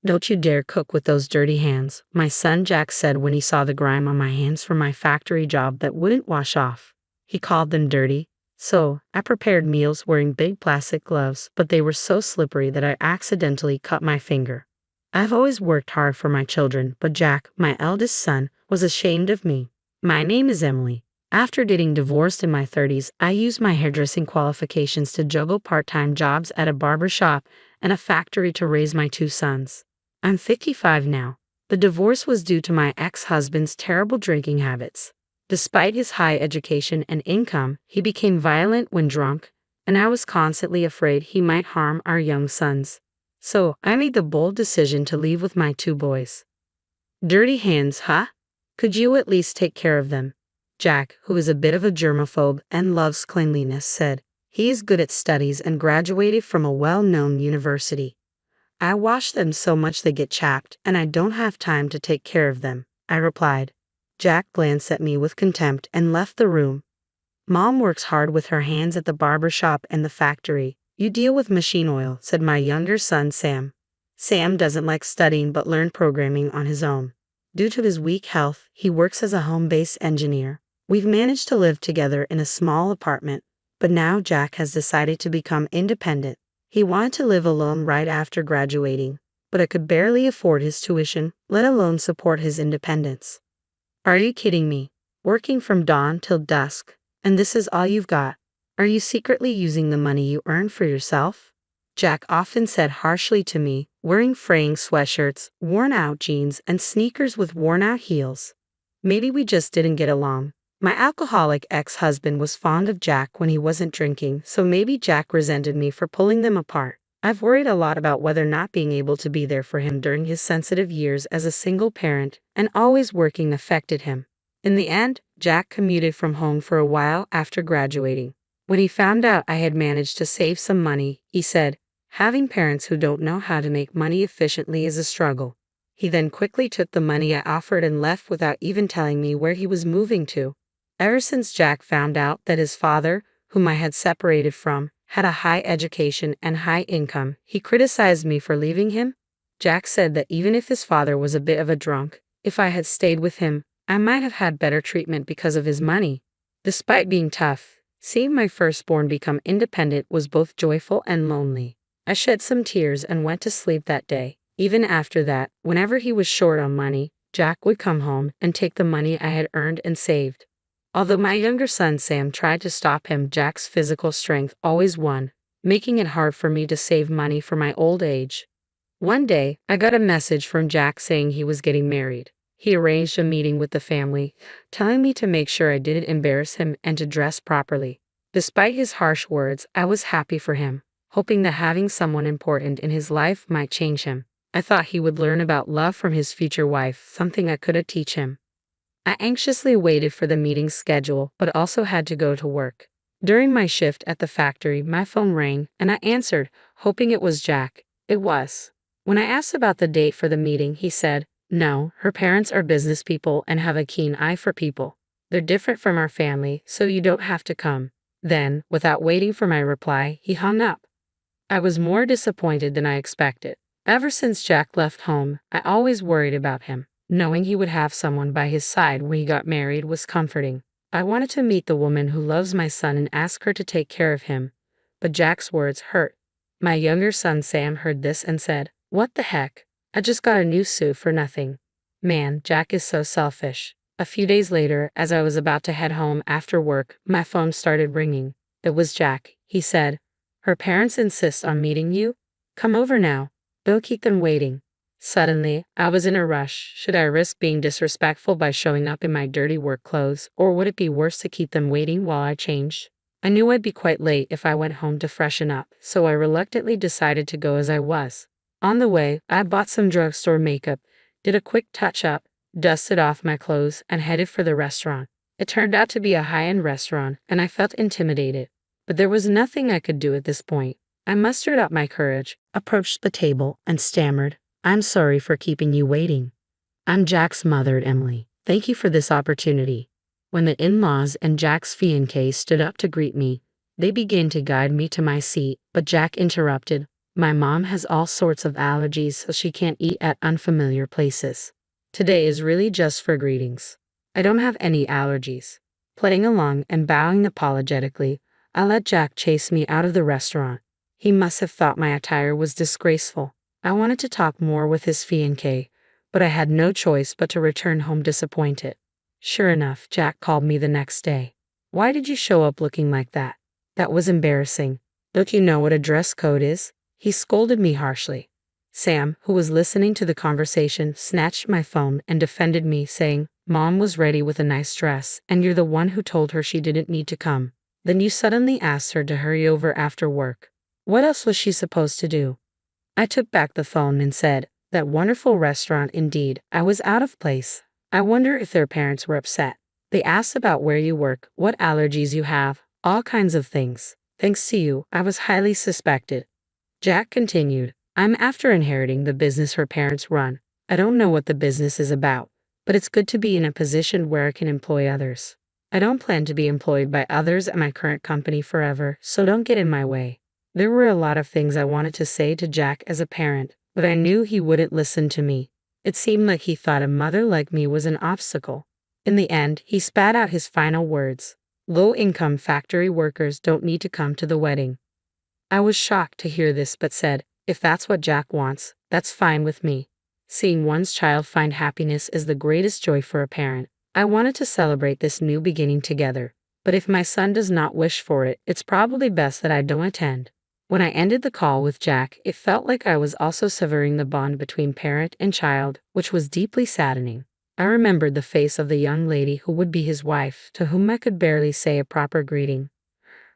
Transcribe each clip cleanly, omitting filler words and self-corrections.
"Don't you dare cook with those dirty hands," my son Jack said when he saw the grime on my hands from my factory job that wouldn't wash off. He called them dirty. So, I prepared meals wearing big plastic gloves, but they were so slippery that I accidentally cut my finger. I've always worked hard for my children, but Jack, my eldest son, was ashamed of me. My name is Emily. After getting divorced in my 30s, I used my hairdressing qualifications to juggle part-time jobs at a barber shop and a factory to raise my two sons. I'm 55 now. The divorce was due to my ex-husband's terrible drinking habits. Despite his high education and income, he became violent when drunk, and I was constantly afraid he might harm our young sons. So, I made the bold decision to leave with my two boys. "Dirty hands, huh? Could you at least take care of them?" Jack, who is a bit of a germaphobe and loves cleanliness, said. He is good at studies and graduated from a well-known university. "I wash them so much they get chapped, and I don't have time to take care of them," I replied. Jack glanced at me with contempt and left the room. "Mom works hard with her hands at the barber shop and the factory. You deal with machine oil," said my younger son Sam. Sam doesn't like studying but learned programming on his own. Due to his weak health, he works as a home-based engineer. We've managed to live together in a small apartment, but now Jack has decided to become independent. He wanted to live alone right after graduating, but I could barely afford his tuition, let alone support his independence. "Are you kidding me? Working from dawn till dusk, and this is all you've got? Are you secretly using the money you earn for yourself?" Jack often said harshly to me, wearing fraying sweatshirts, worn-out jeans, and sneakers with worn-out heels. Maybe we just didn't get along. My alcoholic ex-husband was fond of Jack when he wasn't drinking, so maybe Jack resented me for pulling them apart. I've worried a lot about whether not being able to be there for him during his sensitive years as a single parent and always working affected him. In the end, Jack commuted from home for a while after graduating. When he found out I had managed to save some money, he said, "Having parents who don't know how to make money efficiently is a struggle." He then quickly took the money I offered and left without even telling me where he was moving to. Ever since Jack found out that his father, whom I had separated from, had a high education and high income, he criticized me for leaving him. Jack said that even if his father was a bit of a drunk, if I had stayed with him, I might have had better treatment because of his money. Despite being tough, seeing my firstborn become independent was both joyful and lonely. I shed some tears and went to sleep that day. Even after that, whenever he was short on money, Jack would come home and take the money I had earned and saved. Although my younger son Sam tried to stop him, Jack's physical strength always won, making it hard for me to save money for my old age. One day, I got a message from Jack saying he was getting married. He arranged a meeting with the family, telling me to make sure I didn't embarrass him and to dress properly. Despite his harsh words, I was happy for him, hoping that having someone important in his life might change him. I thought he would learn about love from his future wife, something I could teach him. I anxiously waited for the meeting's schedule, but also had to go to work. During my shift at the factory, my phone rang, and I answered, hoping it was Jack. It was. When I asked about the date for the meeting, he said, "No, her parents are business people and have a keen eye for people. They're different from our family, so you don't have to come." Then, without waiting for my reply, he hung up. I was more disappointed than I expected. Ever since Jack left home, I always worried about him. Knowing he would have someone by his side when he got married was comforting. I wanted to meet the woman who loves my son and ask her to take care of him. But Jack's words hurt. My younger son Sam heard this and said, "What the heck? I just got a new suit for nothing." Man, Jack is so selfish. A few days later, as I was about to head home after work, my phone started ringing. It was Jack. He said, "Her parents insist on meeting you? Come over now. Don't keep them waiting." Suddenly, I was in a rush. Should I risk being disrespectful by showing up in my dirty work clothes, or would it be worse to keep them waiting while I changed? I knew I'd be quite late if I went home to freshen up, so I reluctantly decided to go as I was. On the way, I bought some drugstore makeup, did a quick touch-up, dusted off my clothes, and headed for the restaurant. It turned out to be a high-end restaurant, and I felt intimidated. But there was nothing I could do at this point. I mustered up my courage, approached the table, and stammered, "I'm sorry for keeping you waiting. I'm Jack's mother, Emily. Thank you for this opportunity." When the in-laws and Jack's fiancé stood up to greet me, they began to guide me to my seat, but Jack interrupted. My mom has all sorts of allergies, so she can't eat at unfamiliar places. Today is really just for greetings. I don't have any allergies. Playing along and bowing apologetically, I let Jack chase me out of the restaurant. He must have thought my attire was disgraceful. I wanted to talk more with his fiancée, but I had no choice but to return home disappointed. Sure enough, Jack called me the next day. "Why did you show up looking like that? That was embarrassing. Don't you know what a dress code is?" He scolded me harshly. Sam, who was listening to the conversation, snatched my phone and defended me, saying, "Mom was ready with a nice dress, and you're the one who told her she didn't need to come. Then you suddenly asked her to hurry over after work. What else was she supposed to do?" I took back the phone and said, "That wonderful restaurant indeed." I was out of place. I wonder if their parents were upset. They asked about where you work, what allergies you have, all kinds of things. Thanks to you, I was highly suspected. Jack continued, "I'm after inheriting the business her parents run. I don't know what the business is about, but it's good to be in a position where I can employ others. I don't plan to be employed by others at my current company forever, so don't get in my way." There were a lot of things I wanted to say to Jack as a parent, but I knew he wouldn't listen to me. It seemed like he thought a mother like me was an obstacle. In the end, he spat out his final words. "Low-income factory workers don't need to come to the wedding." I was shocked to hear this, but said, "If that's what Jack wants, that's fine with me." Seeing one's child find happiness is the greatest joy for a parent. I wanted to celebrate this new beginning together, but if my son does not wish for it, it's probably best that I don't attend. When I ended the call with Jack, it felt like I was also severing the bond between parent and child, which was deeply saddening. I remembered the face of the young lady who would be his wife, to whom I could barely say a proper greeting.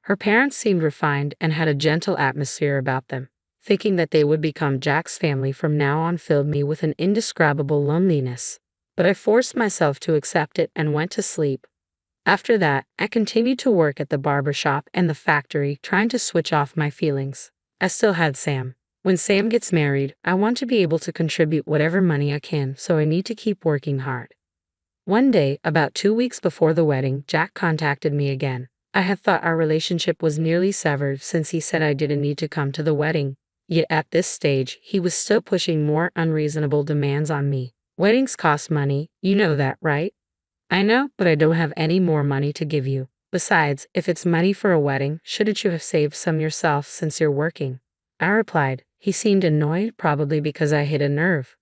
Her parents seemed refined and had a gentle atmosphere about them. Thinking that they would become Jack's family from now on filled me with an indescribable loneliness. But I forced myself to accept it and went to sleep. After that, I continued to work at the barber shop and the factory, trying to switch off my feelings. I still had Sam. When Sam gets married, I want to be able to contribute whatever money I can, so I need to keep working hard. One day, about 2 weeks before the wedding, Jack contacted me again. I had thought our relationship was nearly severed since he said I didn't need to come to the wedding. Yet at this stage, he was still pushing more unreasonable demands on me. "Weddings cost money, you know that, right?" "I know, but I don't have any more money to give you. Besides, if it's money for a wedding, shouldn't you have saved some yourself since you're working?" I replied. He seemed annoyed, probably because I hit a nerve.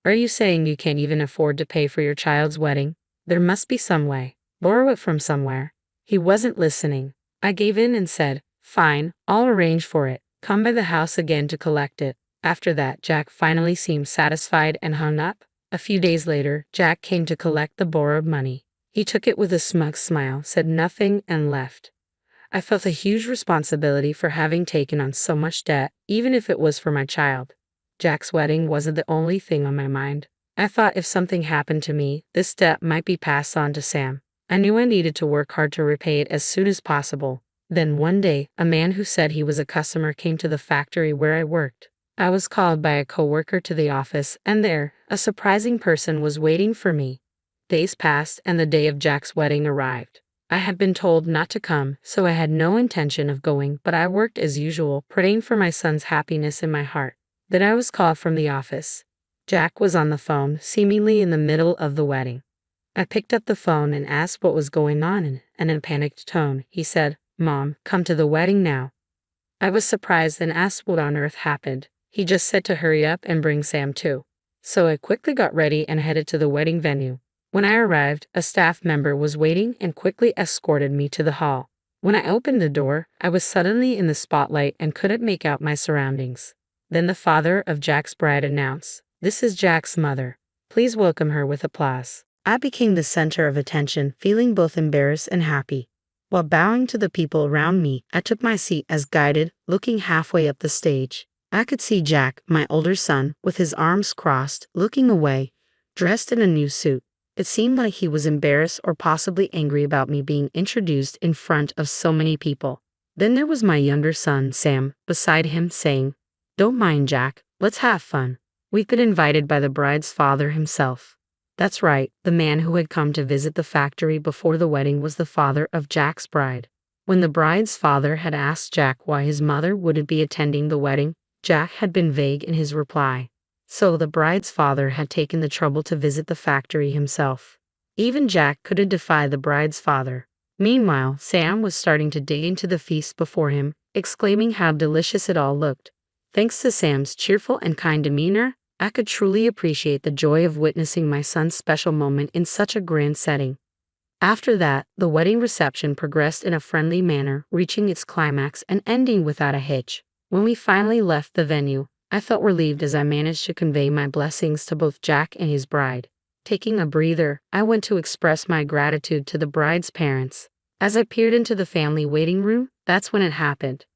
"Are you saying you can't even afford to pay for your child's wedding? There must be some way. Borrow it from somewhere." He wasn't listening. I gave in and said, "Fine, I'll arrange for it. Come by the house again to collect it." After that, Jack finally seemed satisfied and hung up. A few days later, Jack came to collect the borrowed money. He took it with a smug smile, said nothing, and left. I felt a huge responsibility for having taken on so much debt, even if it was for my child. Jack's wedding wasn't the only thing on my mind. I thought if something happened to me, this debt might be passed on to Sam. I knew I needed to work hard to repay it as soon as possible. Then one day, a man who said he was a customer came to the factory where I worked. I was called by a coworker to the office, and there, a surprising person was waiting for me. Days passed, and the day of Jack's wedding arrived. I had been told not to come, so I had no intention of going, but I worked as usual, praying for my son's happiness in my heart. Then I was called from the office. Jack was on the phone, seemingly in the middle of the wedding. I picked up the phone and asked what was going on, and in a panicked tone, he said, "Mom, come to the wedding now." I was surprised and asked what on earth happened. He just said to hurry up and bring Sam too. So I quickly got ready and headed to the wedding venue. When I arrived, a staff member was waiting and quickly escorted me to the hall. When I opened the door, I was suddenly in the spotlight and couldn't make out my surroundings. Then the father of Jack's bride announced, "This is Jack's mother. Please welcome her with applause." I became the center of attention, feeling both embarrassed and happy. While bowing to the people around me, I took my seat as guided, looking halfway up the stage. I could see Jack, my older son, with his arms crossed, looking away, dressed in a new suit. It seemed like he was embarrassed or possibly angry about me being introduced in front of so many people. Then there was my younger son, Sam, beside him, saying, "Don't mind Jack, let's have fun. We've been invited by the bride's father himself." That's right, the man who had come to visit the factory before the wedding was the father of Jack's bride. When the bride's father had asked Jack why his mother wouldn't be attending the wedding, Jack had been vague in his reply. So the bride's father had taken the trouble to visit the factory himself. Even Jack couldn't defy the bride's father. Meanwhile, Sam was starting to dig into the feast before him, exclaiming how delicious it all looked. Thanks to Sam's cheerful and kind demeanor, I could truly appreciate the joy of witnessing my son's special moment in such a grand setting. After that, the wedding reception progressed in a friendly manner, reaching its climax and ending without a hitch. When we finally left the venue, I felt relieved as I managed to convey my blessings to both Jack and his bride. Taking a breather, I went to express my gratitude to the bride's parents. As I peered into the family waiting room, that's when it happened.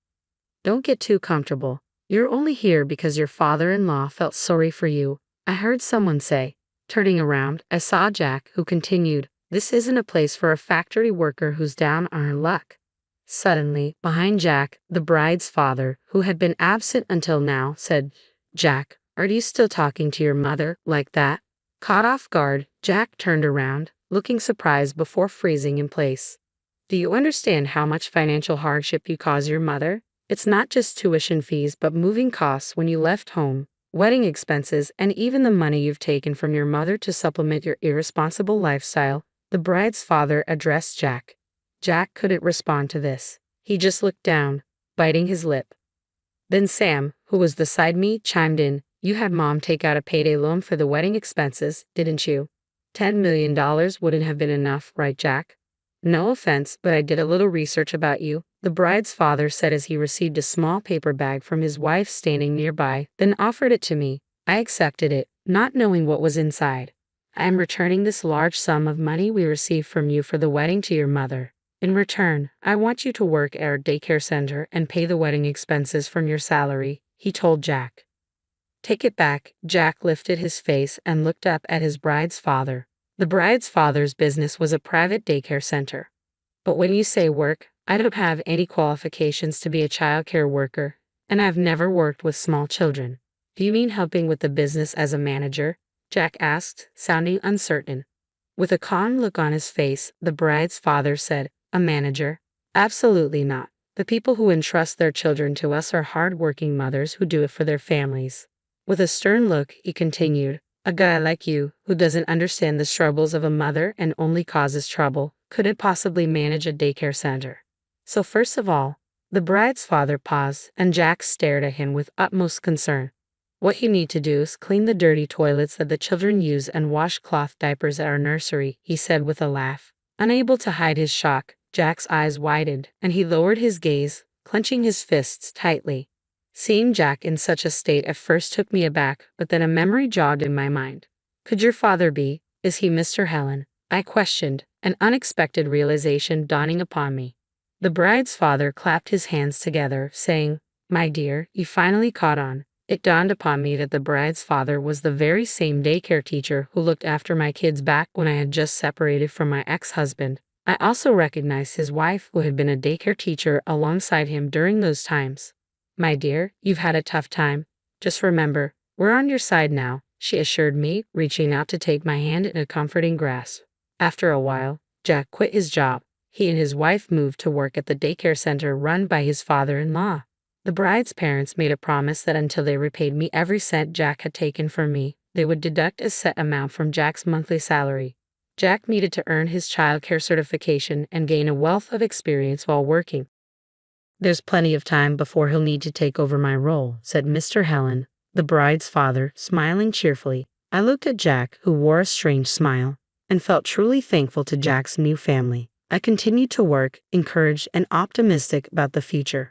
Don't get too comfortable. You're only here because your father-in-law felt sorry for you, I heard someone say. Turning around, I saw Jack, who continued, "This isn't a place for a factory worker who's down on her luck." Suddenly, behind Jack, the bride's father, who had been absent until now, said, "Jack, are you still talking to your mother like that?" Caught off guard, Jack turned around, looking surprised before freezing in place. "Do you understand how much financial hardship you cause your mother? It's not just tuition fees but moving costs when you left home, wedding expenses, and even the money you've taken from your mother to supplement your irresponsible lifestyle." The bride's father addressed Jack. Jack couldn't respond to this. He just looked down, biting his lip. Then Sam, who was beside me, chimed in, "You had Mom take out a payday loan for the wedding expenses, didn't you? $10 million wouldn't have been enough, right, Jack?" "No offense, but I did a little research about you," the bride's father said as he received a small paper bag from his wife standing nearby, then offered it to me. I accepted it, not knowing what was inside. "I am returning this large sum of money we received from you for the wedding to your mother. In return, I want you to work at our daycare center and pay the wedding expenses from your salary," he told Jack. "Take it back." Jack lifted his face and looked up at his bride's father. The bride's father's business was a private daycare center. "But when you say work, I don't have any qualifications to be a childcare worker, and I've never worked with small children." "Do you mean helping with the business as a manager?" Jack asked, sounding uncertain. With a calm look on his face, the bride's father said, "A manager? Absolutely not. The people who entrust their children to us are hard-working mothers who do it for their families." With a stern look, he continued, "A guy like you, who doesn't understand the struggles of a mother and only causes trouble, couldn't possibly manage a daycare center. So first of all," the bride's father paused, and Jack stared at him with utmost concern. "What you need to do is clean the dirty toilets that the children use and wash cloth diapers at our nursery," he said with a laugh. Unable to hide his shock, Jack's eyes widened, and he lowered his gaze, clenching his fists tightly. Seeing Jack in such a state at first took me aback, but then a memory jogged in my mind. "Could your father be? Is he Mr. Helen?" I questioned, an unexpected realization dawning upon me. The bride's father clapped his hands together, saying, "My dear, you finally caught on." It dawned upon me that the bride's father was the very same daycare teacher who looked after my kids back when I had just separated from my ex-husband. I also recognized his wife, who had been a daycare teacher alongside him during those times. "My dear, you've had a tough time. Just remember, we're on your side now," she assured me, reaching out to take my hand in a comforting grasp. After a while, Jack quit his job. He and his wife moved to work at the daycare center run by his father-in-law. The bride's parents made a promise that until they repaid me every cent Jack had taken from me, they would deduct a set amount from Jack's monthly salary. Jack needed to earn his childcare certification and gain a wealth of experience while working. "There's plenty of time before he'll need to take over my role," said Mr. Helen, the bride's father, smiling cheerfully. I looked at Jack, who wore a strange smile, and felt truly thankful to Jack's new family. I continued to work, encouraged and optimistic about the future.